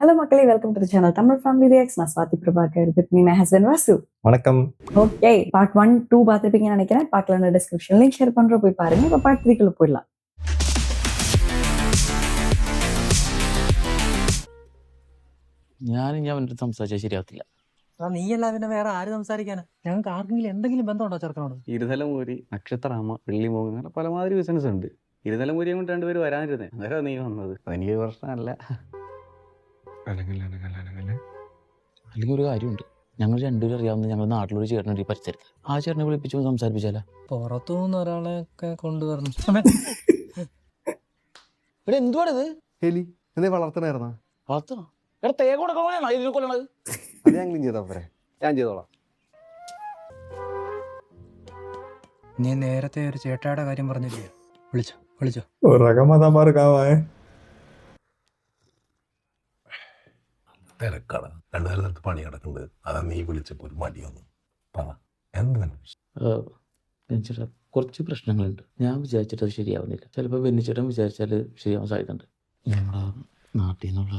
Hello மக்களே, welcome to the channel Tamil family reacts. நான் Swathi Prabhakar with me my husband Vasu. வணக்கம். Okay, part 1, 2 பார்த்துருப்பீங்கன்னு நினைக்கிறேன். பார்க்கலன்னா டிஸ்கிரிப்ஷன் லிங்க் ஷேர் பண்றோம், போய் பாருங்க. இப்போ பார்ட் 3 போயிடலாம். ഞാനും ഞാൻ അവൻ്റെ സംസാരിച്ചാൽ ശരിയാവത്തില്ല. നീയല്ല പിന്നെ വേറെ ആര് സംസാരിക്കാനാ? ഞങ്ങൾക്ക് ആർക്കെങ്കിലും എന്തെങ്കിലും ബന്ധമുണ്ടോ ചെറുക്കനോട്? ഇരുതലമൂരി, നക്ഷത്രാമ, വെള്ളിമൂങ്ങ അങ്ങനെ പലമാതിരി ബിസിനസ് ഉണ്ട്. ഇരുതലമൂരിയും കൊണ്ട് രണ്ടുപേര് വരാനിരുന്നേ, അന്നേരം നീ വന്നത്. അതെനിക്ക് പ്രശ്നമല്ല. അല്ലെങ്കിൽ ഒരു കാര്യമുണ്ട്, ഞങ്ങൾ രണ്ടുപേരും അറിയാവുന്ന ഞങ്ങൾ നാട്ടിലൊരു ചേട്ടനുണ്ട് ഈ പരിസരത്ത്. ആ ചേട്ടനെ വിളിപ്പിച്ചു സംസാരിപ്പിച്ചാലോ? പുറത്തുനിന്ന് ഒരാളെ ഒക്കെ കൊണ്ടുവരണം. ഇവിടെ എന്തുവാണിത്? എലി എന്തേ വളർത്തണായിരുന്ന? വളർത്തണോ? ഇവിടെ തേ കൊടുക്കണോ ഇതിനെ കൊല്ലണത്? അത് ഞാൻ ക്ലീൻ ചെയ്താ പോരെ? ഞാൻ ചെയ്തോളാം. നീ നേരത്തെ ഒരു ചേട്ടായുടെ കാര്യം പറഞ്ഞില്ലേ? വിളിച്ചോ വിളിച്ചോ. തിരക്കാണ്, രണ്ടു നേരത്ത് പണി കിടക്കുന്നുണ്ട്. അതാ നീ വിളിച്ചപ്പോൾ ഒരു മടി വന്നു. പറ, എന്ത് ചേട്ടാ, കുറച്ച് പ്രശ്നങ്ങളുണ്ട്. ഞാൻ വിചാരിച്ചിട്ട് അത് ശരിയാവുന്നില്ല. ചിലപ്പോൾ ബെന്നിച്ചേട്ടൻ വിചാരിച്ചാൽ ശരിയാവാൻ സാധ്യതയുണ്ട്. ഞങ്ങളുടെ നാട്ടിൽ നിന്നുള്ള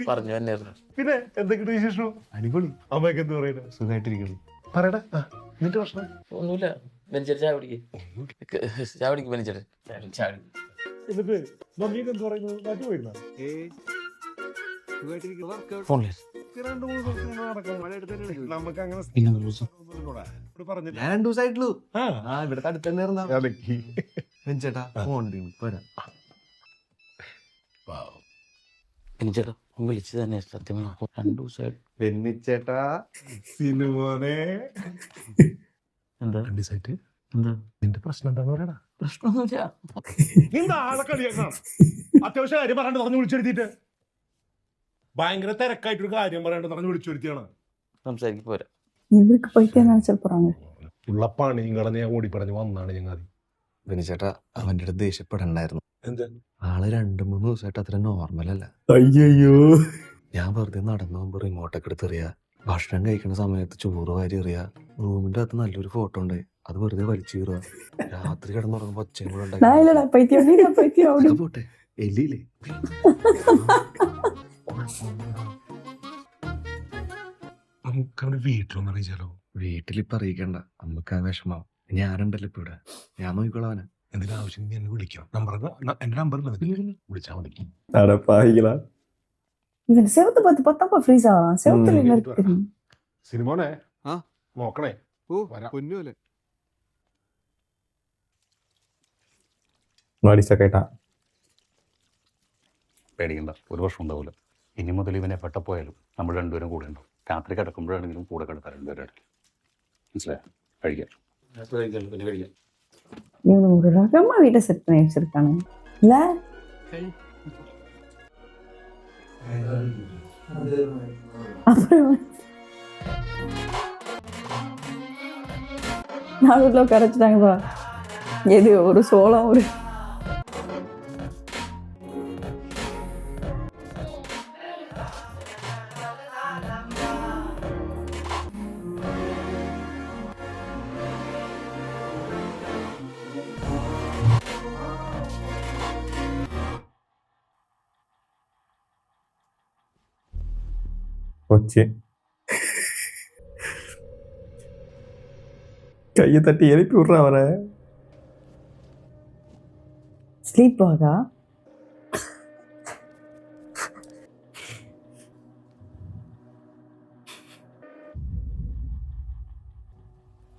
പറഞ്ഞു തന്നെയായിരുന്നു. പിന്നെ എന്തൊക്കെയുണ്ട് വിശേഷം? അടിപൊളി. അമ്മയൊക്കെ എന്ത് പറയുന്നത്? സുഖമായിട്ടിരിക്കുന്നു. പറയടാ, നിന്റെ പ്രശ്നം ഒന്നുമില്ല. ബെന്നിച്ചേട്ടൻ ചായ പിടിക്ക്, ചായ പിടിക്ക് ബെന്നിച്ചേട്ടൻ, ചായ പിടിക്ക്. എന്നിട്ട് മമ്മിയൊക്കെ എന്ത് പറയുന്നു? നാട്ടിൽ പോയിരുന്ന ഫോണില് നമുക്ക് അങ്ങനെ പിന്നെ ഒരു ദിവസം ഞാൻ 2 ദിവസമായിട്ടുള്ളൂ. ഇവിടുത്തെ അടുത്ത് തന്നെ ചേട്ടാ ഫോൺ പോരാ. ബെന്നിച്ചേട്ടാ വിളിച്ചു തന്നെ സത്യമാണ്. 2 ദിവസമായിട്ട് വെന്നിച്ചേട്ടാ സിനിമോനെ എന്താ 2 ദിവസമായിട്ട് എന്താ നിന്റെ പ്രശ്നം എന്താന്ന് പറയടാ. പ്രശ്നമൊന്നുമില്ല. നിന്റെ ആളെ കളിയാക്കണം. അത്യാവശ്യം കാര്യം പറയാണ്ട് പറഞ്ഞു വിളിച്ചെടുത്തിട്ട് ഭയങ്കര തിരക്കായിട്ടൊരു കാര്യം പറയാണ്ട് പറഞ്ഞു വിളിച്ചെടുത്തിയാണ്. സംസാരിക്ക് പോരാ. ഇവർക്ക് പോയിട്ടേ കാണിച്ചാൽ പോறாங்க. ഉള്ള പണിയും കടന്ന് ഞാൻ ഓടി പറഞ്ഞു വന്നാണ് ഞങ്ങൾ. വെന്നിച്ചേട്ടാ അവന്റെ അടുത്ത് ദേഷ്യപ്പെടണ്ടായിരുന്നു. എന്താ ആള് 2-3 ദിവസമായിട്ട് അത്ര നോർമലല്ല. അയ്യോ, ഞാൻ വെറുതെ നടന്നു പോകുമ്പോ റിമോട്ടൊക്കെ എടുത്ത് എറിയാ, ഭക്ഷണം കഴിക്കുന്ന സമയത്ത് ചോറ് വാരി എറിയാ, റൂമിന്റെ അകത്ത് നല്ലൊരു ഫോട്ടോ ഉണ്ട് അത് വെറുതെ വലിച്ചു കീറുക, രാത്രി കിടന്നുറങ്ങുമ്പോ ഒച്ചയും കൂടെ நான் இல்லடா பைத்தியம், நீ தான் பைத்தியம். ഉണ്ടായി. പോട്ടെ, എലിയില്ലേ? നമുക്ക് അവന്റെ വീട്ടിലൊന്നും അറിയിച്ചാലോ? വീട്ടിലിപ്പ അറിയിക്കണ്ട, നമുക്ക് ആ വിഷമം. ഞാനുണ്ടല്ലോ ഇപ്പൊ ഇവിടെ, ഞാൻ നോക്കിക്കോളാം അവനെ. എന്തെങ്കിലും ആവശ്യം നീ എന്നെ വിളിക്കണം. എന്റെ നമ്പർ വിളിച്ചാൽ മതി. இவன் செவத்தை பார்த்து பார்த்தா ஃப்ரீஸ் ஆகலாம். செவத்துல என்ன இருக்கு தெரியும்? സിനിമോനെ ആ? നോക്കണേ. വരാം. പൊന്നുപോലെ പേടിക്കണ്ട, ഒരു വർഷം ഉണ്ടാവില്ല. ഇനി മുതൽ ഇവനെ പെട്ടപ്പോയാലും നമ്മൾ രണ്ടുപേരും കൂടെ ഉണ്ടാവും. രാത്രി കിടക്കുമ്പോഴാണെങ്കിലും കൂടെ കിടത്താം രണ്ടുപേരും. മനസ്സിലായോ? കഴിക്കാം. പിന്നെ കഴിക്കാം. இவன் ஒரு ரகமா வீட்டை செட் பண்ணி வச்சிருக்கானு இல்ல? அப்புறம் நாகூர்ல கரைச்சிட்டாங்கப்பா. எது ஒரு சோளம் ஒரு കൊച്ചി കയ്യെ തട്ടി എഴുപ്പി വിട്ര അവരെ. ஸ்லீப் ஆகா.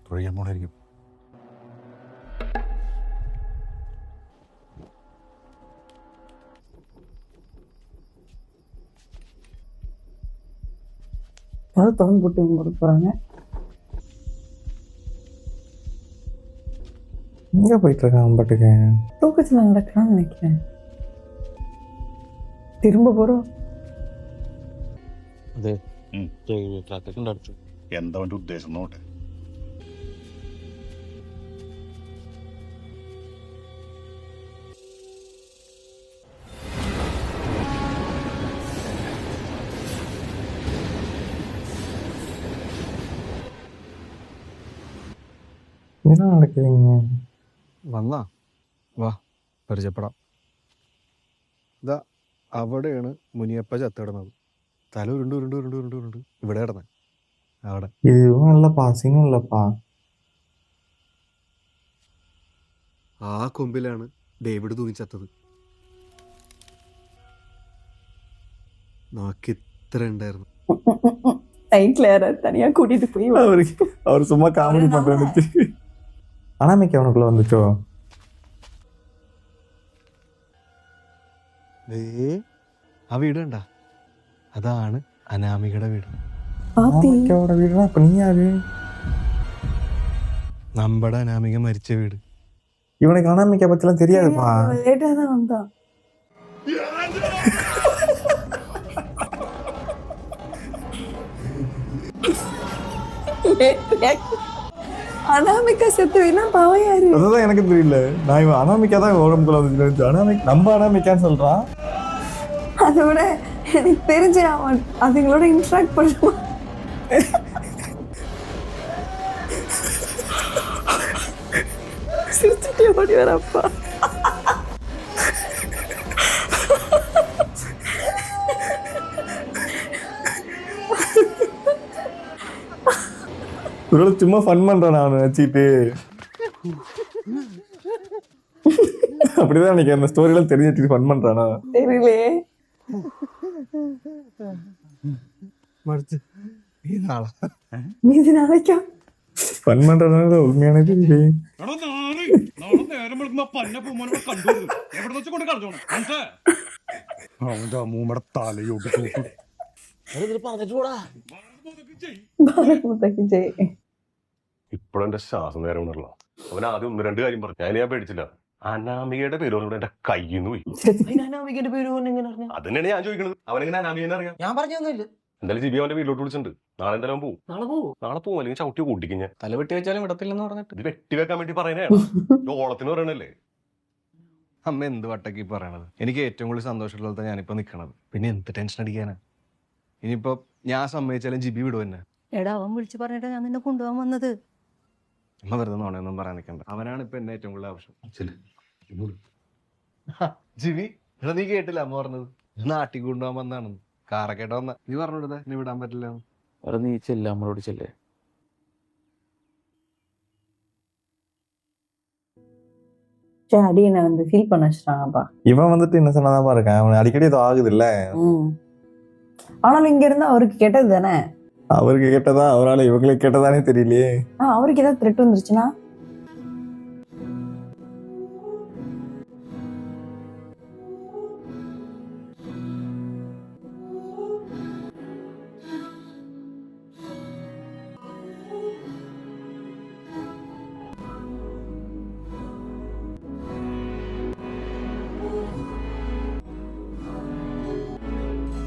തൊഴിയാൻ പോണായിരിക്കും. கதை திறந்து போட்டு இவங்க கொடுக்க போறாங்க. எங்க போயிட்டு இருக்கான் பாட்டுக்கு? தூக்கத்துல நடக்கிறான்னு நினைக்கிறேன். திரும்ப போறோம். അതെ, ട്രാക്കൊക്കെ അടുത്തു. എന്താ അവൻ്റെ ഉദ്ദേശം നോട്ടെ. என்ன நடக்குதுங்க? വന്നാ വാ പരിചയപ്പെടാം. ഇതാ അവിടെയാണ് മുനിയപ്പ ചത്തിടുന്നത്. തല ഉരുണ്ട് ഉരുണ്ട് ഉരുണ്ട് ഉരുണ്ട് ഉരുണ്ട് ഇവിടെ കിടന്നെ അവിടെ. இதுவும் இல்லப்பா, அசிங்கம் இல்லப்பா. ആ കൊമ്പിലാണ് ഡേവിഡ് തൂങ്ങിച്ചത്തത്. നാക്ക് ഇത്ര ഉണ്ടായിരുന്നു. நைட்ல யார தனியா கூட்டிட்டு போய் அவர் சும்மா காமெடி பண்றேன்னு. அனாமிக்கு அவனுக்குள்ள வந்துச்சோ? ആ വീട് കണ്ട, അതാണ് അനാമികയുടെ വീട്. பாத்தி அனாமிக்காவோட வீடுனா அப்ப நீ யாரு? നമ്മുടെ അനാമിക മരിച്ച വീട്. இவனுக்கு அனாமிக்கா பத்திலாம் தெரியாதுப்பா. லேட்டா தான் வந்தான். அனாமிகா செத்து வேணா பாவம் யாரு? அதுதான் எனக்கு தெரியல. நான் இவன் அனாமிக்கா தான் உடம்புக்குள்ள வந்துச்சு. அனாமிக் நம்ம அனாமிக்கான்னு சொல்றான். அதை விட எனக்கு தெரிஞ்சு அவன் அதுங்களோட இன்ட்ராக்ட் பண்ணுவான். சிரிச்சுட்டே ஓடி வரப்பா. ஒருவேளை சும்மா ஃபன் பண்றான் அவனை வச்சுட்டு. அப்படிதான் எனக்கு அந்த ஸ்டோரியில தெரிஞ்சிட்டு ஃபன் பண்றானா தெரியலையே. മരിച്ച് ഈ നാളെ மீதி நாளைக்கா ஃபன் பண்றதுனால உண்மையான தெரியல. നേരം വിളിക്കുമ്പോ പന്ന പൂമോനെ കണ്ടു എവിടെ വെച്ച് കൊണ്ട് കളഞ്ഞോണം അവന്റെ അമ്മൂമ്മയുടെ തലയോട്ട് തൂക്കും. പറഞ്ഞിട്ട് കൂടാ. பாரத் ஜெய். ഇപ്പോഴും എന്റെ ശ്വാസം നേരം ഉണർന്നോ. അവൻ ആദ്യം ഒന്ന് രണ്ട് കാര്യം പറഞ്ഞു. ഞാൻ പേടിച്ചില്ല. അനാമികയുടെ പേര് പറഞ്ഞിട്ട് എന്റെ കയ്യിൽ നിന്ന് പോയി. അനാമികന്റെ പേര് എങ്ങനെ അറിഞ്ഞു? അത് തന്നെയാണ് ഞാൻ ചോദിക്കുന്നത്. അവനെങ്ങനെ അനാമികനെ അറിയാം? ഞാൻ പറഞ്ഞൊന്നുമില്ല. എന്തായാലും ജിബി അവന്റെ വീട്ടിലോട്ട് വിളിച്ചിട്ടുണ്ട്. നാളെ എന്തായാലും പോകും. നാളെ പോകും, അല്ലെങ്കിൽ ചവിട്ടി കൂട്ടിക്കും ഞാൻ. തല വെട്ടി വെച്ചാലും വിടത്തില്ലെന്ന് പറഞ്ഞിട്ട്. ഇത് വെട്ടി വെക്കാൻ വേണ്ടി പറയുന്നതാണ്. ഓളത്തിന് പറയണല്ലേ. അമ്മ എന്ത് വട്ടക്കി പറയണത്? എനിക്ക് ഏറ്റവും കൂടുതൽ സന്തോഷമുള്ളത് ഞാനിപ്പോ നിക്കണത്. പിന്നെ എന്ത് ടെൻഷൻ അടിക്കാനാ? ഇനിയിപ്പോ ഞാൻ സമ്മതിച്ചാലും ജിബി വിടും എന്നെ. എടാ അവൻ വിളിച്ചു പറഞ്ഞിട്ടാ ഞാൻ നിന്നെ കൊണ്ടുപോകാൻ വന്നത്. അമ്മ വെറുതെ നോണയൊന്നും പറയാൻ നിൽക്കണ്ട. അവനാണ് ഇപ്പൊ എന്നെ ഏറ്റവും കൂടുതൽ ആവശ്യം. ജിബി, എടാ നീ കേട്ടില്ല അമ്മ പറഞ്ഞത്? നാട്ടിൽ കൊണ്ടുപോകാൻ വന്നാണെന്ന്. കാറൊക്കെ ആയിട്ട് വന്ന. നീ പറഞ്ഞിടത്തെ നീ വിടാൻ പറ്റില്ല. അവിടെ നീ ചെല്ല, നമ്മളോട് ചെല്ലേ. அடி என்ன வந்து ஃபீல் பண்ண வச்சுட்டாங்கப்பா. இவன் வந்துட்டு என்ன சொன்னாதான் இருக்கான். அவன் அடிக்கடி இது ஆகுது இல்ல. ஆனாலும் இங்க இருந்தா அவருக்கு கெட்டது தானே. அவருக்கு கேட்டதா, அவரால் இவங்களுக்கு கேட்டதானே தெரியலையே. அவருக்கு ஏதாவது த்ரெட் வந்துருச்சுன்னா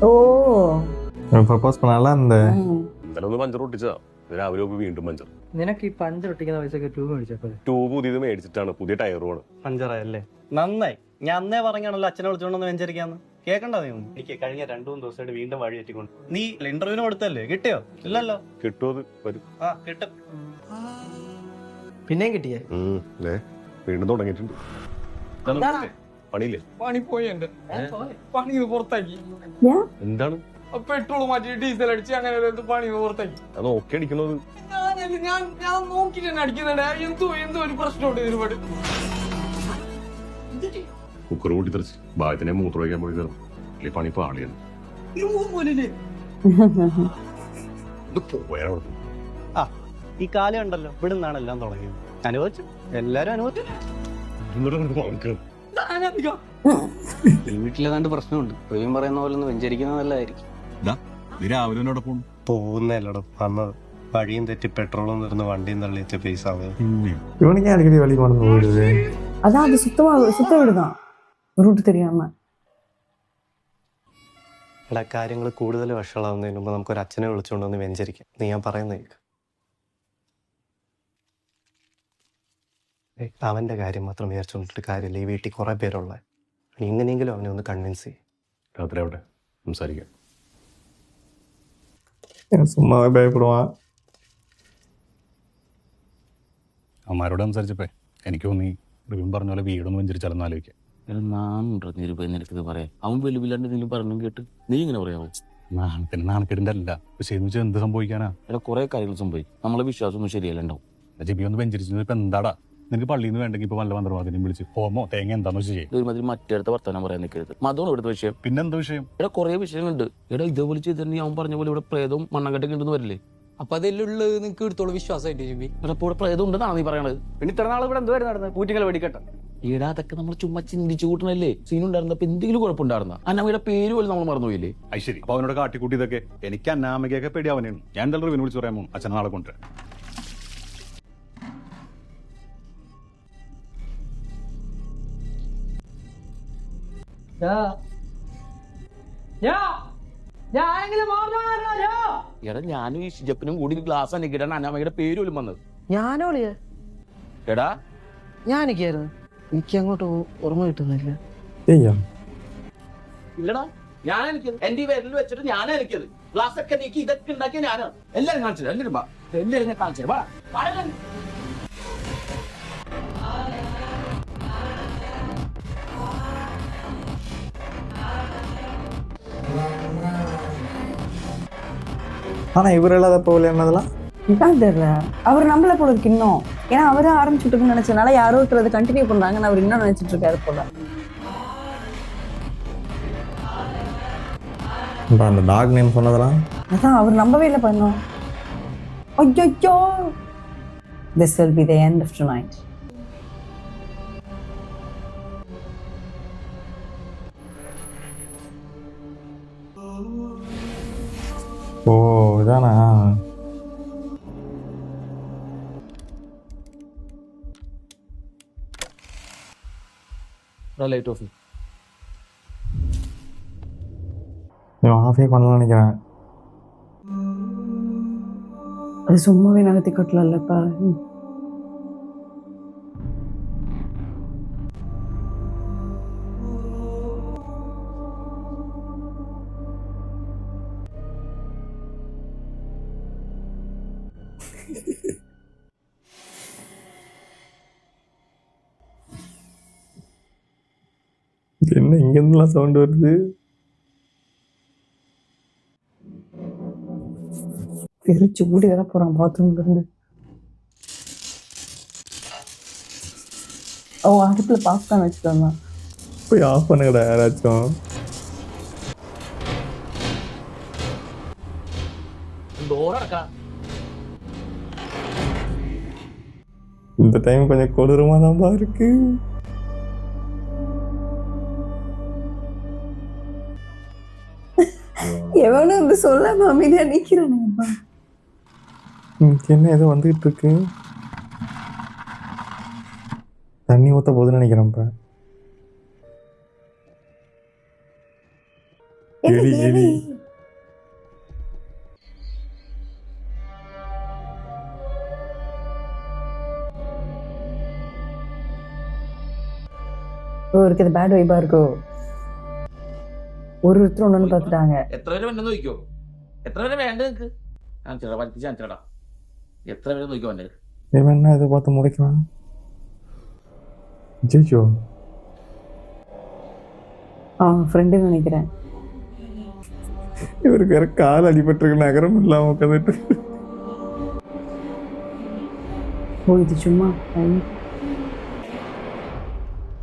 ഓ പ്രപ്പോസ് பண்ணால அந்த എന്തായാലും ഒന്ന് പഞ്ചർ ഒട്ടിച്ചതാ. രാവിലെ പോകുമ്പോൾ വീണ്ടും പഞ്ചർ. നിനക്ക് ഈ പഞ്ചർ ഒട്ടിക്കുന്ന പൈസക്ക് ട്യൂബ് മേടിച്ചപ്പോ ട്യൂബ് പുതിയത് മേടിച്ചിട്ടാണ്. പുതിയ ടയറുമാണ്. പഞ്ചറായല്ലേ? നന്നായി. ഞാൻ അന്നേ പറഞ്ഞാണല്ലോ അച്ഛനെ വിളിച്ചോണ്ടെന്ന് വെഞ്ചരിക്കാന്ന്. കേക്കണ്ട നീ ഒന്നും. എനിക്ക് കഴിഞ്ഞ 2-3 ദിവസമായിട്ട് വീണ്ടും വഴി തെറ്റിക്കൊണ്ട്. നീ ഇന്റർവ്യൂവിന് കൊടുത്തല്ലേ? കിട്ടിയോ? ഇല്ലല്ലോ. കിട്ടുമത് വരും. ആ കിട്ടും. പിന്നെയും കിട്ടിയേ? വീണ്ടും തുടങ്ങിയിട്ടുണ്ട്. പണിയില്ലേ? പണി പോയി എന്റെ പണി പുറത്താക്കി. എന്താണ്? പെട്രോൾ മാറ്റി ഡീസൽ അടിച്ച് അങ്ങനെ പണി പുറത്താക്കി. അത് നോക്കി അടിക്കണത്. ഞാൻ നോക്കിട്ട് തന്നെ അടിക്കുന്നുണ്ട്. എന്തോ ഒരു പ്രശ്നമുണ്ട് ഒരുപാട്. കുക്കർ കൂട്ടി തെറിച്ച് ഭാഗത്തിനെ മൂത്ര വയ്ക്കാൻ പോയി കയറും. അല്ലെ പണി പാളിയാണ്. ഇത് പോയാ ആ ഈ കാലം ഉണ്ടല്ലോ, ഇവിടെ നിന്നാണ് എല്ലാം തുടങ്ങിയത്. അനുഭവിച്ചു, എല്ലാരും അനുഭവിച്ചു. വീട്ടിലേതാണ്ട് പ്രശ്നമുണ്ട്. പ്രവീൺ പറയുന്ന പോലെ ഒന്ന് വെഞ്ചരിക്കുന്നത് നല്ലതായിരിക്കും. രാവിലെ പോകുന്നല്ലോ വന്നത്. വഴിയും തെറ്റി പെട്രോളും തീർന്ന് വണ്ടിയും തള്ളിയിട്ട് പൈസ இவனுக்கு அடிக்கடி வழி கொண்டு போயிடுது. அதான் அது சுத்த விடுதான் ரூட் தெரியாம. എടാ കാര്യങ്ങൾ കൂടുതൽ വഷളാവുന്നതിന് മുമ്പ് നമുക്കൊരു അച്ഛനെ വിളിച്ചുകൊണ്ടൊന്ന് വെഞ്ചരിക്കാം. നീ ഞാൻ പറയുന്ന കേൾക്ക്. അവന്റെ കാര്യം മാത്രം വിചാരിച്ചുകൊണ്ടിട്ട് കാര്യമില്ല. ഈ വീട്ടിൽ കുറെ പേരുള്ള എങ്ങനെയെങ്കിലും അവനെ ഒന്ന് കൺവിൻസ് ചെയ്യും. രാത്രി അവിടെ സംസാരിക്കാം. சும்மாவே பயப்படுவான். അമ്മമാരോട് സംസാരിച്ചപ്പോ എനിക്ക് തോന്നി റിവ്യൂ പറഞ്ഞ പോലെ വീടൊന്നും വെഞ്ചരിച്ചാലെന്ന് ആലോചിക്കാം. നാണുണ്ടോ നിരൂപ നിനക്കിത് പറയാം? അവൻ വെളിവില്ലാണ്ട് എന്തെങ്കിലും പറഞ്ഞു കേട്ട് നീ ഇങ്ങനെ പറയാമോ? നാണക്കേടിന്റെ അല്ല, പക്ഷേ എന്ന് വെച്ചാൽ എന്ത് സംഭവിക്കാനാ? ഇവിടെ കുറെ കാര്യങ്ങൾ സംഭവിക്കും. നമ്മളെ വിശ്വാസമൊന്നും ശരിയല്ലുണ്ടാവും. ജിബി ഒന്ന് വെഞ്ചരിച്ചത് ഇപ്പൊ എന്താടാ? നിനക്ക് പള്ളിയിൽ നിന്ന് വേണ്ടെങ്കിൽ ഇപ്പൊ വല്ല മന്ത്രവാദിനെയും വിളിച്ച് ഹോമോ തേങ്ങ എന്താന്ന് വെച്ച് ചെയ്യും. ഒരുമാതിരി മറ്റേടത്ത് വർത്തമാനം പറയാൻ നിൽക്കരുത്. മതമാണ് ഇവിടുത്തെ വിഷയം. പിന്നെന്താ വിഷയം? ഇവിടെ കുറെ വിഷയങ്ങളുണ്ട്. ഇവിടെ ഇതേപോലെ ചെയ്തിട്ടുണ്ടെങ്കിൽ അവൻ പറഞ്ഞ പോലെ ഇവിടെ പ്രേതവും മണ്ണങ്കട്ടൊക്കെ ഉണ്ടെന്ന് വരില്ലേ? അപ്പൊ അതെല്ലാം ഉള്ളത് നിനക്ക് എടുത്തോളൂ വിശ്വാസമായിട്ട് ജിബി. ഇവിടെ ഇപ്പോൾ ഇവിടെ പ്രേതം ഉണ്ടെന്നാണ് നീ പറയണത്. പിന്നെ ഇത്ര നാൾ ഇവിടെ എന്തുവരെ നടന്നത്? പൂറ്റിക്കൽ വെടിക്കട്ടെ. ഈടാ അതൊക്കെ നമ്മൾ ചുമ്മാ ചിന്തിച്ചു കൂട്ടണല്ലേ. സീനുണ്ടായിരുന്നപ്പോ എന്തെങ്കിലും കുഴപ്പമുണ്ടായിരുന്ന? അന്നമ്മയുടെ പേര് പോലും നമ്മൾ മറന്നുപോയില്ലേ? ശരി, അപ്പൊ അവനോട് കാട്ടിക്കൂട്ടി ഇതൊക്കെ. എനിക്ക് അന്നാമയ്ക്കൊക്കെ പേടി അവനാണ്. ഞാൻ എന്തായാലും റിവ്യൂ വിളിച്ച് പറയാമോ? അച്ഛനെ നാളെ കൊണ്ടുവരാം. എടാ ഞാനും ഈ ഷിജപ്പിനും കൂടി ഗ്ലാസ് അനക്കിട്ടാണ് അന്നാമയുടെ പേര് പോലും വന്നത്. ഞാനോളിയ എടാ ഞാനൊക്കെയായിരുന്നു. എനിക്ക് അങ്ങോട്ട് ഓർമ്മ കിട്ടുന്നില്ല. ചെയ്യാം. ഇല്ലടാ, ഞാൻ എനിക്കത് എന്റെ ഈ വിരൽ വെച്ചിട്ട് ഞാൻ എനിക്കത് ഗ്ലാസ് ഒക്കെ നീക്കി ഇതൊക്കെ ഉണ്ടാക്കിയ ഞാനാണ്. എല്ലാരും കാണിച്ചത്. എല്ലാരും ഞാൻ കാണിച്ചത്. ஆனா இவர் இல்லாத போல என்னதெல்லாம் இதான் தெரியல. அவர் நம்மள போல இருக்கு இன்னும். ஏன்னா அவரு ஆரம்பிச்சுட்டுன்னு நினைச்சனால யாரோ ஒருத்தர் அதை கண்டினியூ பண்றாங்கன்னு அவர் இன்னும் நினைச்சிட்டு இருக்காரு போல. அந்த டாக் நேம் சொன்னதெல்லாம் அதான் அவர் நம்பவே இல்லை பண்ணோம். ஐயோ, this will be the end of tonight. ஓ இதானா? Light of. ஆஃபே பண்ணலாம்னு நினைக்கிறேன். அது சும்மாவே நகர்த்தி கட்டலப்பா. என்ன இங்கேருந்துலாம் சவுண்ட் வருது? பிரிச்சு கூடி வர போறான் பாத்ரூம்ல இருந்து. ஓ, அடுப்புல பாப்கார்ன் வச்சுட்டாங்க. போய் ஆஃப் பண்ணுங்கடா யாராச்சும். இந்த டைம் கொஞ்சம் கொடூரமா தான் இருக்கு. எவனும் வந்து சொல்லாம அமைதியா நிக்கிறானுங்கப்பா. என்ன ஏதோ வந்துகிட்டு இருக்கு. தண்ணி ஊத்த போகுதுன்னு நினைக்கிறேன்ப்பா. எலி எலி. இருக்குது பேட் வைபா இருக்கோ. ஒருத்தர் ஒண்ணு பார்த்துட்டாங்க. എത്ര പേര് വേണ്ടെന്ന് നോക്കിയോ? എത്ര പേര് വേണ്ട നിനക്ക്? കാണിച്ചടാ, വലിപ്പിച്ച് കാണിച്ചടാ. എത്ര പേര് നോക്കിയോ വേണ്ടത്? இவன் என்ன இதை பார்த்து முறைக்கிறான்? ஜெயிச்சோ ஃப்ரெண்டுன்னு நினைக்கிறேன். இவருக்கு வேற கால் அடிபட்டிருக்கு, நகரம் இல்லாம உட்காந்துட்டு. ஓ, இது சும்மா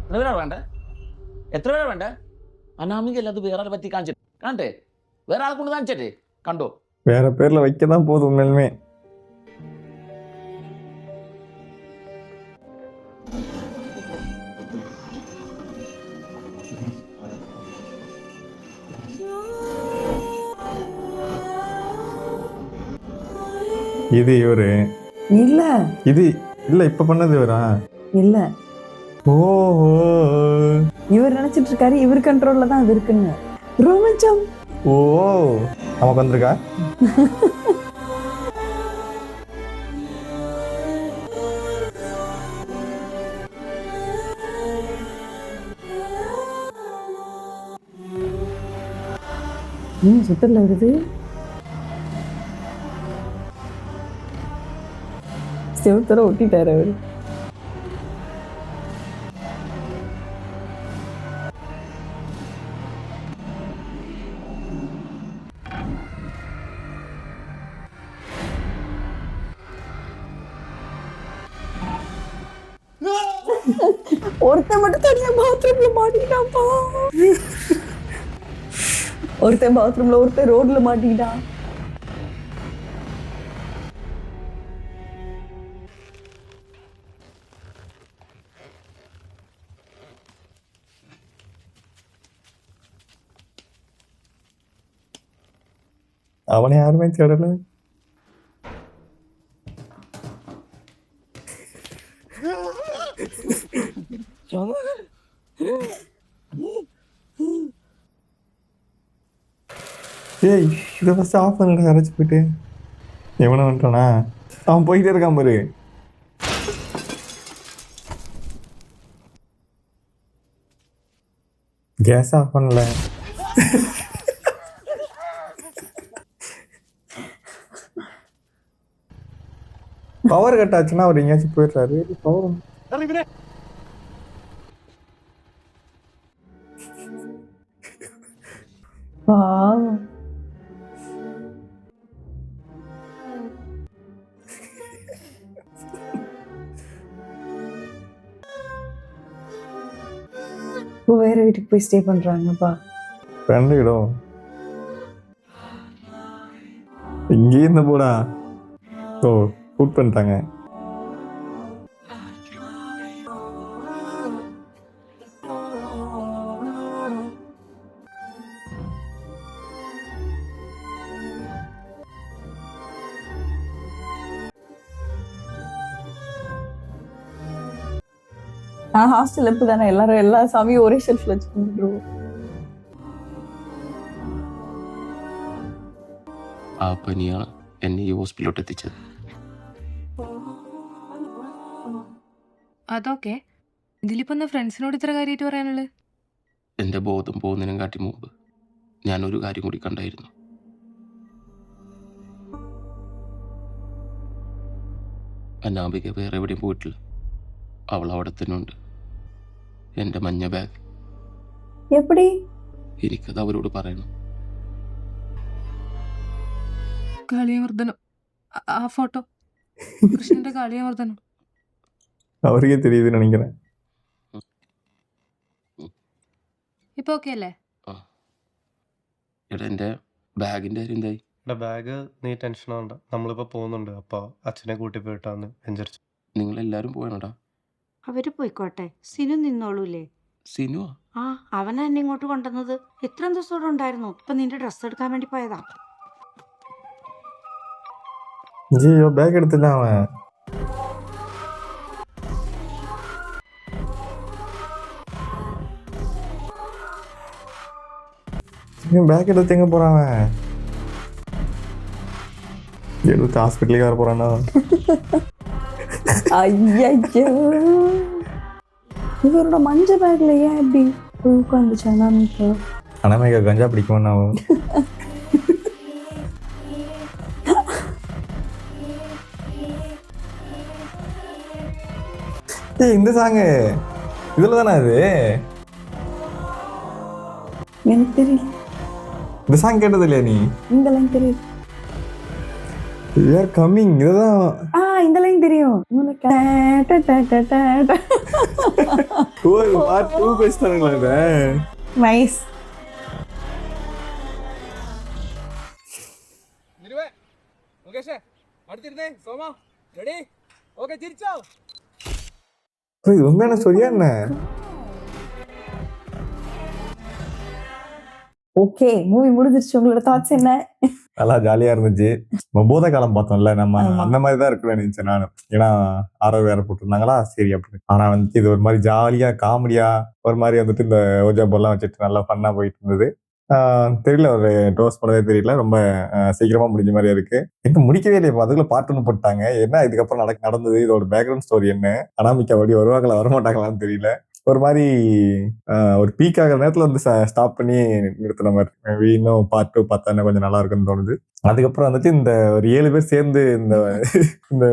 എത്ര പേരാ വേണ്ട? എത്ര പേരാ വേണ്ട? അനാമിക അല്ലാതെ വേറെ ആളെ പറ്റി കാണിച്ചിട്ട് കാണട്ടെ? വേറെ ആളെ കൊണ്ട് കാണിച്ചിട്ടേ കണ്ടോ? வேற பேர்ல வைக்கதான் போதும் உண்மையிலுமே. இது இவரு இல்ல இது இல்ல இப்ப பண்ணது இவரா? இல்ல, ஓஹோ, இவர் நினைச்சிட்டு இருக்காரு இவர் கண்ட்ரோல்ல தான் அது இருக்குன்னு. ரோமஞ்சம். ஓ நமக்கு வந்திருக்கா? சுத்தல வருது. செவத்தர ஒட்டிட்டாரு அவரு. ஒருத்தன் மட்டும் தனியா பாத்ரூம்ல மாட்டிக்கிட்டான்ப்பா. ஒருத்தன் பாத்ரூம்ல, ஒருத்தன் ரோட்ல மாட்டிக்கிட்டான். அவனை யாருமே தேடல. ஏய், இதை ஃபர்ஸ்ட் ஆஃப் பண்ணிட்டு கரைச்சி போயிட்டு எவனை வந்துட்டானா? அவன் போயிட்டே இருக்கான் பாரு. கேஸ் ஆஃப் பண்ணல. பவர் கட் ஆச்சுன்னா அவர் எங்கேயாச்சும் போயிடுறாரு. பவர் பாவம். இப்போ வேற வீட்டுக்கு போய் ஸ்டே பண்றாங்கப்பா. ஃப்ரெண்டு இடம் இங்கேயே இருந்த போடா. ஓ, ஷூட் பண்ணிட்டாங்க. ஹாஸ்டல் இப்பதானே எல்லாரும் எல்லா சாமியும் ஒரே ஷெல்ஃப்ல வச்சு கும்பிட்டுருவோம். ആ പനിയാണ് എന്നെ ഈ ഹോസ്പിറ്റലിലോട്ട് എത്തിച്ചത്. അതൊക്കെ ഇതിലിപ്പോ എന്താ ഫ്രണ്ട്സിനോട് ഇത്ര കാര്യമായിട്ട് പറയാനുള്ളത്? എൻ്റെ ബോധം പോകുന്നതിനും കാട്ടി മുമ്പ് ഞാനൊരു കാര്യം കൂടി കണ്ടായിരുന്നു. അനാമിക വേറെ എവിടെയും പോയിട്ടില്ല. അവൾ അവിടെ തന്നെ ഉണ്ട്. എൻ്റെ മഞ്ഞ ബാഗ്. எப்படி? എനിക്കത് അവരോട് പറയണം. കാളിയമർദ്ദനം, ആ ഫോട്ടോ, കൃഷ്ണന്റെ കാളിയമർദ്ദനം. அவருக்கே தெரியுதுன்னு நினைக்கிறேன். ഇപ്പൊ ഓക്കെ അല്ലേ? ആ എടാ, എൻ്റെ ബാഗിൻ്റെ കാര്യം എന്തായി? എന്റെ ബാഗ് നീ ടെൻഷൻ ആവണ്ട, നമ്മളിപ്പോ പോകുന്നുണ്ട്. അപ്പൊ അച്ഛനെ കൂട്ടി പോയിട്ടാന്ന് വെഞ്ചരിച്ചു. നിങ്ങളെല്ലാവരും പോയണോടാ? അവര് പോയിക്കോട്ടെ, സിനു നിന്നോളൂലേ? സിനുവാ? ആ, അവനാ എന്നെ ഇങ്ങോട്ട് കൊണ്ടുവന്നത്. ഇത്രയും ദിവസം ഇവിടെ ഉണ്ടായിരുന്നു. ഇപ്പൊ നിന്റെ ഡ്രസ്സ് എടുക്കാൻ വേണ്ടി പോയതാ. ஐயோ, பேக் எடுத்துட்டான் அவன். பேக் எடுத்து எங்க போறான் அவன்? எடுத்து ஹாஸ்பிட்டலுக்கு வர போறானா? ஐயோ, இவரோட மஞ்ச பேக்ல ஏன் இப்படி போய் உட்காந்துச்சானா? அனாமிகா கஞ்சா பிடிக்கும்னா அவன். ஏய், இந்த சாங்கு இதுல தானே அது? எனக்கு தெரியல. இந்த சாங் கேட்டது இல்லையா நீ? இந்த லைன் தெரியும். ஏர் கம்மிங் இதுதான். இந்த லைன் தெரியும். ஓய், பார்ட் 2 பேசுறாங்களா இத? நைஸ். നിരുവേ, മുകേഷേ, അടുത്തിരുന്നേ. സോമ, റെഡി? ഓക്കേ, തിരിച്ചോ. இது உண்மையான ஸ்டோரியா என்ன? ஓகே, மூவி முடிஞ்சிருச்சு. உங்களோட தாட்ஸ் என்ன? நல்லா ஜாலியா இருந்துச்சு. நம்ம பூத காலம் பார்த்தோம்ல, நம்ம ஆமா. அந்த மாதிரி தான் இருக்குன்னு நினைச்சேன் நானும். ஏன்னா ஆரோ வேற போட்டிருந்தாங்களா, சரி அப்படின்னு. ஆனா வந்துட்டு இது ஒரு மாதிரி ஜாலியா காமெடியா ஒரு மாதிரி வந்துட்டு இந்த ஓஜா போலாம் வச்சுட்டு நல்லா ஃபன்னா போயிட்டு இருந்தது. தெரியல, ஒரு டோஸ் பண்ணதே தெரியல. ரொம்ப சீக்கிரமா முடிஞ்ச மாதிரியா இருக்கு. இன்னும் முடிக்கவே இல்லையா, அதுக்குள்ள பார்ட் 1 போட்டாங்க. என்ன இதுக்கப்புறம் நடந்தது, இதோட பேக்ரவுண்ட் ஸ்டோரி என்ன, அனாமிகா அப்படி வருவாங்களா வரமாட்டாங்களான்னு தெரியல. ஒரு மாதிரி ஒரு பீக் ஆகிற நேரத்துல வந்து ஸ்டாப் பண்ணி நிறுத்தின மாதிரி. மேபி இன்னும் பார்ட் 2 பார்த்தா கொஞ்சம் நல்லா இருக்குன்னு தோணுது. அதுக்கப்புறம் வந்துட்டு இந்த ஒரு 7 பேர் சேர்ந்து இந்த இந்த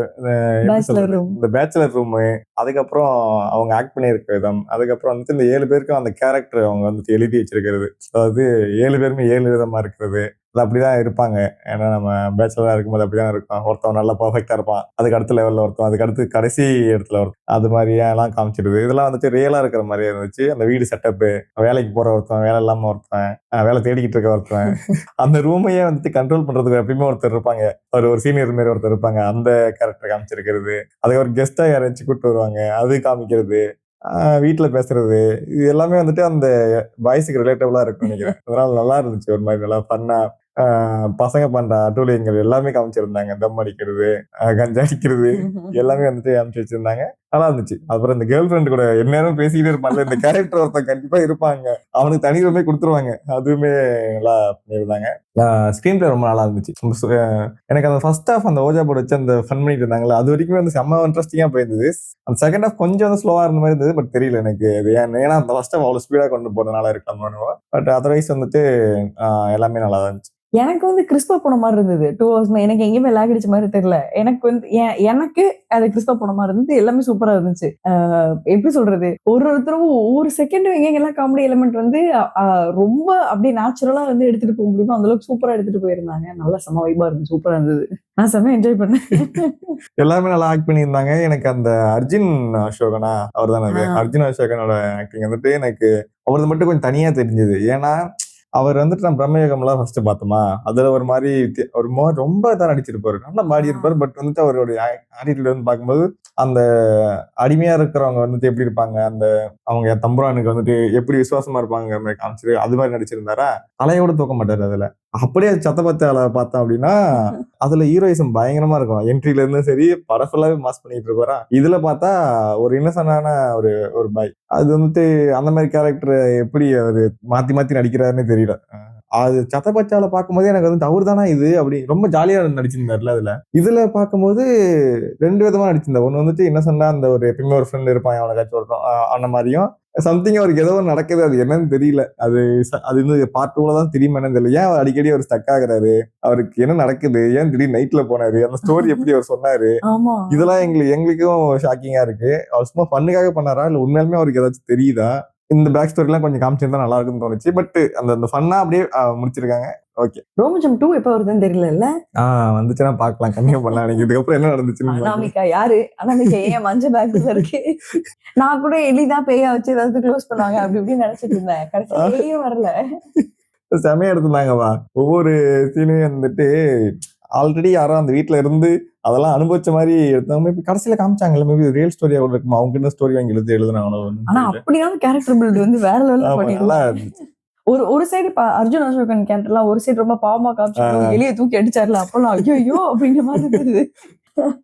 பேச்சுலர் ரூம். இந்த பேச்சுலர் ரூமு, அதுக்கப்புறம் அவங்க ஆக்ட் பண்ணியிருக்க விதம், அதுக்கப்புறம் வந்துட்டு இந்த 7 பேருக்கும் அந்த கேரக்டர் அவங்க வந்துட்டு எழுதி வச்சிருக்கிறது. அதாவது 7 பேருமே 7 விதமா இருக்கிறது. அது அப்படிதான் இருப்பாங்க. ஏன்னா நம்ம பேச்சுலரா இருக்கும்போது அப்படிதான் இருக்கும். ஒருத்தவன் நல்லா பர்ஃபெக்டா இருப்பான், அதுக்கு அடுத்த லெவல்ல ஒருத்தன், அதுக்கு அடுத்து கடைசி இடத்துல ஒருத்தன், அது மாதிரியெல்லாம் காமிச்சிடுது. இதெல்லாம் வந்துட்டு ரியலா இருக்கிற மாதிரியே இருந்துச்சு. அந்த வீடு செட்டப்பு, வேலைக்கு போற ஒருத்தன், வேலை இல்லாம ஒருத்தன், வேலை தேடிக்கிட்டு இருக்க ஒருத்தன், அந்த ரூமையே வந்துட்டு கண்ட்ரோல் பண்றதுக்கு எப்பயுமே ஒருத்தர் இருப்பாங்க. ஒரு சீனியர் மாரி ஒருத்தர் இருப்பாங்க. அந்த கேரக்டர் காமிச்சிருக்கிறது. அதுக்கு ஒரு கெஸ்டா யாராச்சும் கூப்பிட்டு வருவாங்க, அது காமிக்கிறது. வீட்ல பேசுறது, இது எல்லாமே வந்துட்டு அந்த பாய்ஸுக்கு ரிலேட்டபிளா இருக்கும்னு நினைக்கிறேன். அதனால நல்லா இருந்துச்சு. ஒரு மாதிரி நல்லா ஃபன்னா பசங்க பண்ற அட்டூழியங்கள் எல்லாமே காமிச்சிருந்தாங்க. தம் அடிக்கிறது, கஞ்சா அடிக்கிறது, எல்லாமே வந்துட்டு காமிச்சு வச்சிருந்தாங்க. நல்லா இருந்துச்சு. அப்புறம் இந்த கேர்ள் ஃப்ரெண்ட் கூட எந்நேரம் பேசிக்கிட்டே இருப்பான்ல, இந்த கேரக்டர் ஒருத்தன் கண்டிப்பா இருப்பாங்க. அவனுக்கு தனி ரூமே கொடுத்துருவாங்க. அதுவுமே நல்லா பண்ணியிருந்தாங்க. ஸ்க்ரீன் பிளே ரொம்ப நல்லா இருந்துச்சு. எனக்கு அந்த ஃபர்ஸ்ட் ஹாஃப் அந்த ஓஜா போர்டு வச்சு அந்த ஃபன் பண்ணிட்டு இருந்தாங்களா, அது வரைக்குமே வந்து செம்ம இன்ட்ரெஸ்டிங்கா போயிருந்தது. அந்த செகண்ட் ஹாஃப் கொஞ்சம் வந்து ஸ்லோவா இருந்த மாதிரி இருந்தது. பட் தெரியல எனக்கு அது ஏன்னா அந்த ஃபர்ஸ்ட் ஹாஃப் அவ்வளவு ஸ்பீடா கொண்டு போனதுனால இருக்கலாம். பட் அதர்வைஸ் வந்துட்டு எல்லாமே நல்லா தான் இருந்துச்சு. எனக்கு வந்து கிறிஸ்பா போன மாதிரி இருந்தது 2 hours. எனக்கு எங்கேயுமே லேக் அடிச்ச மாதிரி தெரியல. எனக்கு வந்து எனக்கு அது கிறிஸ்பா போன மாதிரி இருந்தது. எல்லாமே சூப்பரா இருந்துச்சு. எப்படி சொல்றது, ஒருத்தரும் ஒவ்வொரு செகண்டும் எங்கெங்கெல்லாம் காமெடி எலிமெண்ட் வந்து ரொம்ப அப்படியே நேச்சுரலா வந்து எடுத்துட்டு போக முடியுமோ அந்த அளவுக்கு சூப்பரா எடுத்துட்டு போயிருந்தாங்க. நல்ல செம வைபா இருந்துச்சு, சூப்பரா இருந்தது. நான் செம்ம என்ஜாய் பண்ணேன். எல்லாமே நல்லா ஆக்ட் பண்ணியிருந்தாங்க. எனக்கு அந்த அர்ஜுன் அசோகனா அவர் தானே அது, அர்ஜுன் அசோகனோட ஆக்டிங் வந்துட்டு எனக்கு அவரது மட்டும் கொஞ்சம் தனியா தெரிஞ்சது. ஏன்னா அவர் வந்துட்டு நம்ம பிரம்மயுகம்லாம் ஃபர்ஸ்ட் பார்த்தோமா, அதுல ஒரு மாதிரி ரொம்ப தான் நடிச்சிருப்பாரு, நல்லா பாடி இருப்பாரு. பட் வந்துட்டு அவருடைய ஆட்டிடியூட் வந்து பார்க்கும்போது அந்த அடிமையா இருக்கிறவங்க வந்துட்டு எப்படி இருப்பாங்க, அந்த அவங்க தம்புரானுக்கு வந்துட்டு எப்படி விசுவாசமா இருப்பாங்க மாதிரி காமிச்சிரு, அது மாதிரி நடிச்சிருந்தாரா. தலையோட தூக்க மாட்டாரு அதுல. அப்படியே சத்தபத்தால பார்த்தோம் அப்படின்னா அதுல ஹீரோயிசம் பயங்கரமா இருக்கும். என்ட்ரில இருந்தும் சரி, படம் ஃபுல்லாவே மாஸ் பண்ணிட்டு இருப்பாரா. இதுல பார்த்தா ஒரு இன்னசென்டான ஒரு பாய். அது வந்துட்டு அந்த மாதிரி கேரக்டர் எப்படி அவரு மாத்தி மாத்தி நடிக்கிறாருன்னு தெரியல. அது சத்தபச்சால பார்க்கும்போது எனக்கு வந்து அவர் தானா இது அப்படி ரொம்ப ஜாலியா நடிச்சிருந்தாருல அதுல. இதுல பார்க்கும்போது 2 விதமா நடிச்சிருந்தார். ஒண்ணு வந்துட்டு என்ன சொன்னா, அந்த ஒரு எப்பயுமே ஒரு ஃப்ரெண்ட் இருப்பான் அவனுக்காச்சும் ஒருத்தன் அந்த மாதிரியும், சம்திங் அவருக்கு ஏதோ ஒன்று நடக்குது, அது என்னன்னு தெரியல. அது இன்னும் பார்ட் 2ல தான் தெரியுமா என்னன்னு தெரியல. ஏன் அடிக்கடி அவர் ஸ்டக் ஆகுறாரு, அவருக்கு என்ன நடக்குது, ஏன் திடீர்னு நைட்ல போனாரு, அந்த ஸ்டோரி எப்படி அவர் சொன்னாரு, இதெல்லாம் எங்களுக்கும் ஷாக்கிங்கா இருக்கு. அவர் சும்மா பண்ணுக்காக பண்ணாரா இல்ல உண்மையாலுமே அவருக்கு ஏதாச்சும் தெரியுதா, இந்த பேக் ஸ்டோரி எல்லாம் கொஞ்சம் காமிச்சிருந்தா நல்லா இருக்குன்னு தோணுச்சு. பட் அந்த ஃபன்னா அப்படியே முடிச்சிருக்காங்க. ஓகே. ரோமஜம் 2 எப்ப வருதுன்னு தெரியல. வந்துச்சுன்னா பாக்கலாம், கண்டிப்பா பண்ணலாம். எனக்கு இதுக்கப்புறம் என்ன நடந்துச்சுன்னு அனாமிகா யாரு, அனாமிகா ஏன் மஞ்சள் பேக்ல இருக்கு. நான் கூட எளிதா பேயா வச்சு ஏதாவது க்ளோஸ் பண்ணுவாங்க அப்படி இப்படின்னு நினைச்சிட்டு இருந்தேன். கடைசியிலேயே வரல. செமையா எடுத்திருந்தாங்கப்பா. ஒவ்வொரு சீனையும் வந்துட்டு ஆல்ரெடி யாரோ அந்த வீட்டுல இருந்து அதெல்லாம் அனுபவிச்ச மாதிரி எடுத்தாங்க. கடைசியில காமிச்சாங்கல்ல, மேபி ரியல் ஸ்டோரியா கூட இருக்குமா, அவங்க கிட்ட ஸ்டோரி வாங்கி எழுதுனாங்களோ. ஆனா அப்படியான கேரக்டர் பில்ட் வந்து வேற லெவல்ல பண்ணிருக்காங்க. ஒரு சைடு அர்ஜுன் அசோகன் கேரக்டர்லாம் ஒரு சைடு ரொம்ப பாவமா காமிச்சாங்க, எலியை தூக்கி அடிச்சார்ல, அப்பெல்லாம் ஐயோ அப்படிங்கிற மாதிரி இருந்தது.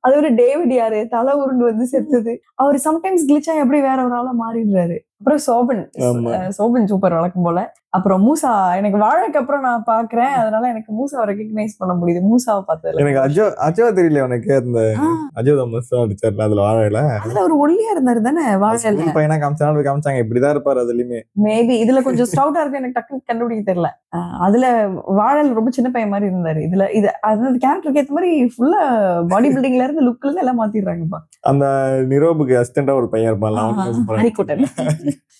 அது ஒரு டேவிட் யாரு தலை உருண்டு வந்து செத்துது. அவர் சம்டைம்ஸ் கிளிச்சா எப்படி வேற ஒரு ஆளா மாறிடுறாரு. அப்புறம் சோபன் சூப்பர் வழக்கம் போல. அப்புறம் மூசா, எனக்கு வாழைக்கு அப்புறம் நான் பாக்குறேன், அதனால எனக்கு மூசாவை ரெகக்னைஸ் பண்ண முடியுது. மூசாவை பார்த்ததுல எனக்கு அஜோ தெரியல எனக்கு. அந்த அஜோ தமசா அடிச்சார்ல அதுல வாழையில, அதுல ஒரு ஒல்லியா இருந்தாரு தானே வாழையில. பையனா காமிச்சாங்க, இப்படிதான் இருப்பாரு அதுலயுமே. மேபி இதுல கொஞ்சம் ஸ்டவுட்டா இருக்கு, எனக்கு டக்குன்னு கண்டுபிடிக்க தெரியல. அதுல வாழையில ரொம்ப சின்ன பையன் மாதிரி இருந்தாரு. இதுல அந்த கேரக்டருக்கு ஏத்த மாதிரி ஃபுல்லா பாடி பில்டிங்ல இருந்து லுக்ல இருந்து எல்லாம் மாத்திடுறாங்கப்பா. அந்த நிரோபுக்கு அசிஸ்டண்டா ஒரு பையன் இருப்பான்ல,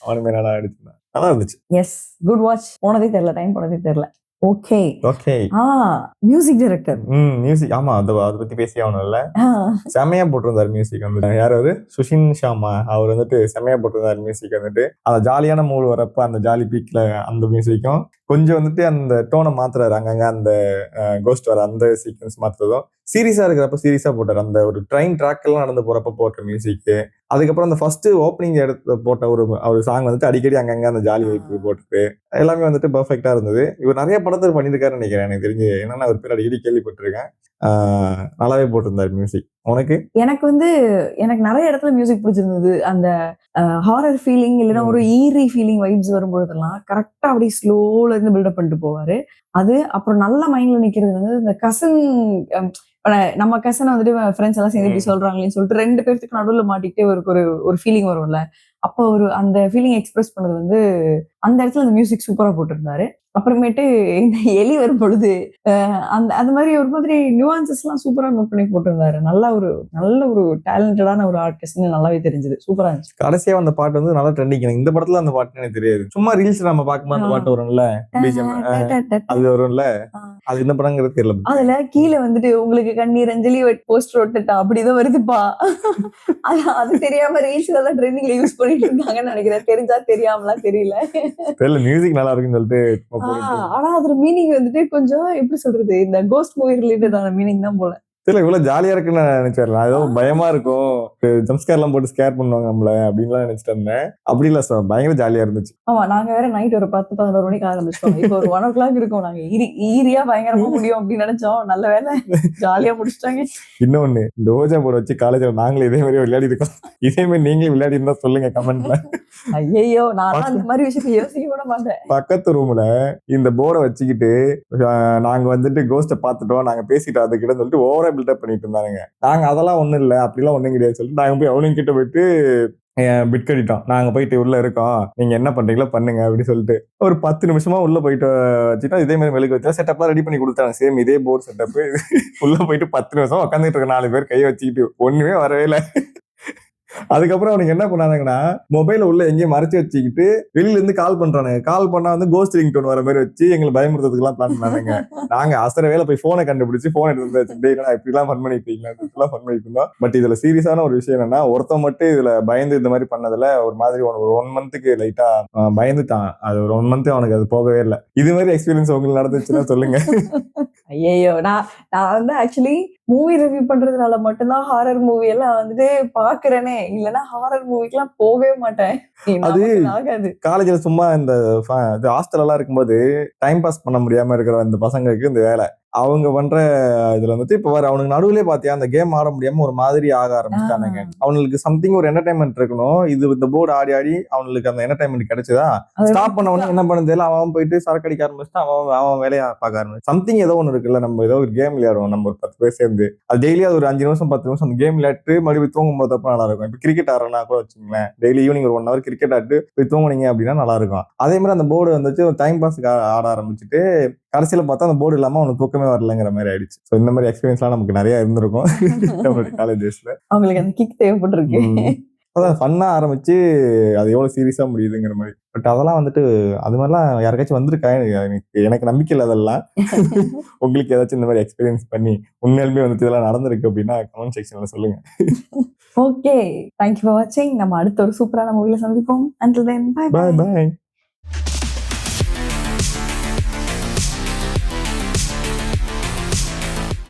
அவனுமே நல்லா அடிச்சிருந்தான், நல்லா இருந்துச்சு. Yes, good watch. போனதே தெரியல, டைம் போனதே தெரியல. ஓகே. Music director. மியூசிக், ஆமா, அதை பத்தி பேசி ஆகணும்ல. செமையா போட்டிருந்தாரு மியூசிக் வந்து. யார் அவரு, சுஷின் ஷாமா, அவர் வந்துட்டு செமையா போட்டிருந்தாரு மியூசிக் வந்துட்டு. அந்த ஜாலியான மூடு வரப்ப அந்த ஜாலி பீக்ல அந்த மியூசிக்கும் கொஞ்சம் வந்துட்டு அந்த டோனை மாத்துறாரு. அங்கங்க அந்த கோஸ்ட் வர அந்த சீக்வன்ஸ் மாத்துறதும், சீரியஸா இருக்கிறப்ப சீரியஸா போட்டாரு. அந்த ஒரு ட்ரெயின் ட்ராக் எல்லாம் நடந்து போறப்ப போட்ட மியூசிக், அதுக்கப்புறம் அந்த ஃபர்ஸ்ட் ஓப்பனிங் எடுத்து போட்ட ஒரு சாங் வந்துட்டு அடிக்கடி அங்கங்க அந்த ஜாலி வைப்பு போட்டுட்டு எல்லாமே வந்துட்டு பெர்ஃபெக்டா இருந்தது. இவர் நிறைய படத்தில் பண்ணியிருக்காருன்னு நினைக்கிறேன் எனக்கு தெரிஞ்சு. என்னன்னா ஒரு பேர் அடிக்கடி கேள்விப்பட்டிருக்கேன். நல்லாவே போட்டிருந்தாரு மியூசிக். உனக்கு? எனக்கு நிறைய இடத்துல மியூசிக் பிடிச்சிருந்தது. அந்த ஹாரர் ஃபீலிங் இல்லைன்னா ஒரு ஈரி ஃபீலிங் வைப்ஸ் வரும்பொழுதெல்லாம் கரெக்டா அப்படியே ஸ்லோல இருந்து பில்டப் பண்ணிட்டு போவாரு. அது அப்புறம் நல்ல மைண்ட்ல நிக்கிறது வந்து இந்த கசன், நம்ம கசனை வந்துட்டு ஃப்ரெண்ட்ஸ் எல்லாம் சேர்ந்து இப்படி சொல்றாங்களேன்னு சொல்லிட்டு 2 பேர்த்துக்கு நடுவில் மாட்டிக்கிட்டே ஒரு ஃபீலிங் வரும்ல, அப்போ அந்த ஃபீலிங் எக்ஸ்பிரஸ் பண்ணது வந்து அந்த இடத்துல அந்த மியூசிக் சூப்பரா போட்டிருந்தாரு. அப்புறமேட்டு இந்த எலி வரும் பொழுது அந்த அந்த மாதிரி ஒரு மாதிரி நியூவான்சஸ்லாம் சூப்பரா நோட் பண்ணி போட்டிருந்தாரு. நல்ல ஒரு டேலண்டடான ஒரு ஆர்டிஸ்ட்னு நல்லாவே தெரிஞ்சது. சூப்பரா இருந்துச்சு. கடைசியா அந்த பாட்டு வந்து நல்லா ட்ரெண்டிங். எனக்கு இந்த படத்துல அந்த பாட்டு எனக்கு தெரியாது. சும்மா ரீல்ஸ் நம்ம பார்க்கும்போது அந்த பாட்டு வரும்ல, BGM அது வரும்ல, அது என்ன படங்கிறது தெரியல. அதுல கீழே வந்துட்டு உங்களுக்கு கண்ணீர் அஞ்சலி போஸ்டர் ஒட்டுட்டா அப்படிதான் வருதுப்பா. அது தெரியாம ரீல்ஸ்ல எல்லாம் ட்ரெண்டிங்ல யூஸ் பண்ணிட்டு இருக்காங்கன்னு நினைக்கிறேன். தெரிஞ்சா தெரியாமலாம் தெரியல. மியூசிக் நல்லா இருக்குன்னு சொல்லிட்டு ஆனா அதோட மீனிங் வந்துட்டு கொஞ்சம் எப்படி சொல்றது, இந்த கோஸ்ட் மூவி ரிலேட்டடான மீனிங் தான் போல. தெரியல, இவ்வளவு ஜாலியா இருக்குன்னு நான் நினைச்சேன். ஏதோ பயமா இருக்கும், ஜம்ஸ்கேர் எல்லாம் போட்டு ஸ்கேர் பண்ணுவாங்க நம்மள அப்படின்லாம் நினைச்சிட்டு இருந்தேன். அப்படி இல்ல சார், பயங்கர ஜாலியா இருந்துச்சு. ஆமா, நாங்க வேற நைட் ஒரு 10-11 மணிக்கு ஆரம்பிச்சோம். இப்போ ஒரு 1 o'clock இருக்கும். நாங்க ஈரியா பயங்கரமா முடியும் அப்படின்னு நினைச்சோம். நல்ல வேலை ஜாலியா முடிச்சிட்டாங்க. இன்னொன்னு, இந்த ஓஜா போர்டு வச்சு காலேஜ்ல நாங்களும் இதே மாதிரி விளையாடி இருக்கோம். இதே மாதிரி நீங்களும் விளையாடி இருந்தா சொல்லுங்க கமெண்ட்ல. ஐயோ, நான் அந்த மாதிரி விஷயத்தை யோசிக்க கூட மாட்டேன். பக்கத்து ரூம்ல இந்த போர்டை வச்சுக்கிட்டு நாங்க வந்துட்டு கோஸ்ட பாத்துட்டோம், நாங்க பேசிட்டோம் அதுக்கிட்ட சொல்லிட்டு ஓவரா பில்டப் பண்ணிட்டு இருந்தாங்க. நாங்க அதெல்லாம் ஒண்ணும் இல்ல, அப்படிலாம் ஒண்ணும் கிடையாது சொல்லிட்டு நாங்க போய் அவனுங்க கிட்ட போயிட்டு பிட் கட்டிட்டோம். நாங்க போயிட்டு உள்ள இருக்கோம், நீங்க என்ன பண்றீங்களோ பண்ணுங்க அப்படின்னு சொல்லிட்டு ஒரு 10 நிமிஷமா உள்ள போயிட்டு வச்சுட்டோம். இதே மாதிரி மெழுகு வச்சா செட்டப்லாம் ரெடி பண்ணி கொடுத்தாங்க. சேம் இதே போர்டு செட்டப். உள்ள போயிட்டு 10 நிமிஷம் உட்காந்துட்டு இருக்க 4 பேர் கையை வச்சுக்கிட்டு ஒண்ணுமே வரவே இல்லை. அதுக்கப்புறம் அவனுக்கு என்ன பண்ணானுங்கன்னா, மொபைல உள்ள எங்கேயும் மறைச்சு வச்சுக்கிட்டு வெளியில இருந்து கால் பண்றானுங்க. கால் பண்ணா வந்து கோஸ்ட் ரிங் டோன் வர மாதிரி வச்சு எங்களை பயமுறுத்துறதுக்கு எல்லாம் பிளான் பண்ணானுங்க. நாங்க அசர வேலை போய் போனை கண்டுபிடிச்சு போன் எடுத்து வச்சு இப்படி எல்லாம் ஃபன் பண்ணிட்டு இருந்தோம். பட் இதுல சீரியஸான ஒரு விஷயம் என்னன்னா, ஒருத்தன் மட்டும் இதுல பயந்து இந்த மாதிரி பண்ணதுல ஒரு மாதிரி ஒரு 1 monthக்கு லைட்டா பயந்துட்டான். அது ஒரு 1 month அவனுக்கு அது போகவே இல்லை. இது மாதிரி எக்ஸ்பீரியன்ஸ் உங்களுக்கு நடந்துச்சுன்னா சொல்லுங்க. ஐயோ, நான் வந்து ஆக்சுவலி மூவி ரிவ்யூ பண்றதுனால மட்டும்தான் ஹாரர் மூவி எல்லாம் வந்துட்டு பாக்குறேனே. இல்லைன்னா ஹாரர் மூவிக்கெல்லாம் போகவே மாட்டேன். அது ஆகாது. காலேஜ்ல சும்மா இந்த ஹாஸ்டல் எல்லாம் இருக்கும்போது டைம் பாஸ் பண்ண முடியாம இருக்கிற அந்த பசங்களுக்கு இந்த வேலை அவங்க பண்ற இதுல வந்துட்டு இப்ப வர அவனுக்கு நடுவுலயே பாத்தியா அந்த கேம் ஆட முடியாம ஒரு மாதிரி ஆக ஆரம்பிச்சிட்டானுங்க. அவனுக்கு சம்திங் ஒரு என்டர்டைன்மெண்ட் இருக்கணும். இது இந்த போர்டு ஆடி ஆடி அவனுக்கு அந்த என்டர்டைன்மெண்ட் கிடைச்சதா ஸ்டாப் பண்ண உடனே என்ன பண்ணது, அவன் போயிட்டு சரக்கு அடிக்க ஆரம்பிச்சுட்டு அவன் வேலையா பார்க்க ஆரம்பிச்சு. சம்திங் ஏதோ ஒன்று இருக்குல்ல, நம்ம ஏதோ ஒரு கேம் விளையாடுவோம் நம்ம ஒரு 10 பேர் சேர்ந்து, அது டெய்லி அது ஒரு 5 நிமிஷம் 10 நிமிஷம் அந்த கேம் விளையாட்டு மறுபடியும் தூங்கும் போது அப்ப நல்லா இருக்கும். இப்ப கிரிக்கெட் ஆடுறனா கூட வச்சுங்களேன், டெய்லி ஈவினிங் ஒரு 1 hour கிரிக்கெட் ஆட்டு போய் தூங்குனீங்க அப்படின்னா நல்லா இருக்கும். அதே மாதிரி அந்த போர்டு வந்துச்சு டைம் பாஸ்க்கு ஆட ஆரம்பிச்சுட்டு கடைசியில பார்த்தா அந்த போர்டு இல்லாம அவனுக்கு தூக்கமே வரலங்கிற மாதிரி ஆயிடுச்சு. ஸோ இந்த மாதிரி எக்ஸ்பீரியன்ஸ்லாம் நமக்கு நிறைய இருந்திருக்கும் நம்மளுடைய காலேஜ் டேஸ்ல. அவங்களுக்கு அந்த கிக் தேவைப்பட்டிருக்கு. அதான் ஃபன்னா ஆரம்பிச்சு அது எவ்வளவு சீரியஸா முடியுதுங்கிற மாதிரி. பட் அதெல்லாம் வந்துட்டு அது மாதிரிலாம் யாருக்காச்சும் வந்திருக்கா? எனக்கு நம்பிக்கை இல்லை அதெல்லாம். உங்களுக்கு ஏதாச்சும் இந்த மாதிரி எக்ஸ்பீரியன்ஸ் பண்ணி உண்மையாலுமே வந்துட்டு இதெல்லாம் நடந்திருக்கு அப்படின்னா கமெண்ட் செக்ஷன்ல சொல்லுங்க. ஓகே, தேங்க்யூ ஃபார் வாட்சிங். நம்ம அடுத்த ஒரு சூப்பரான மூவில சந்திப்போம். Until then, bye bye.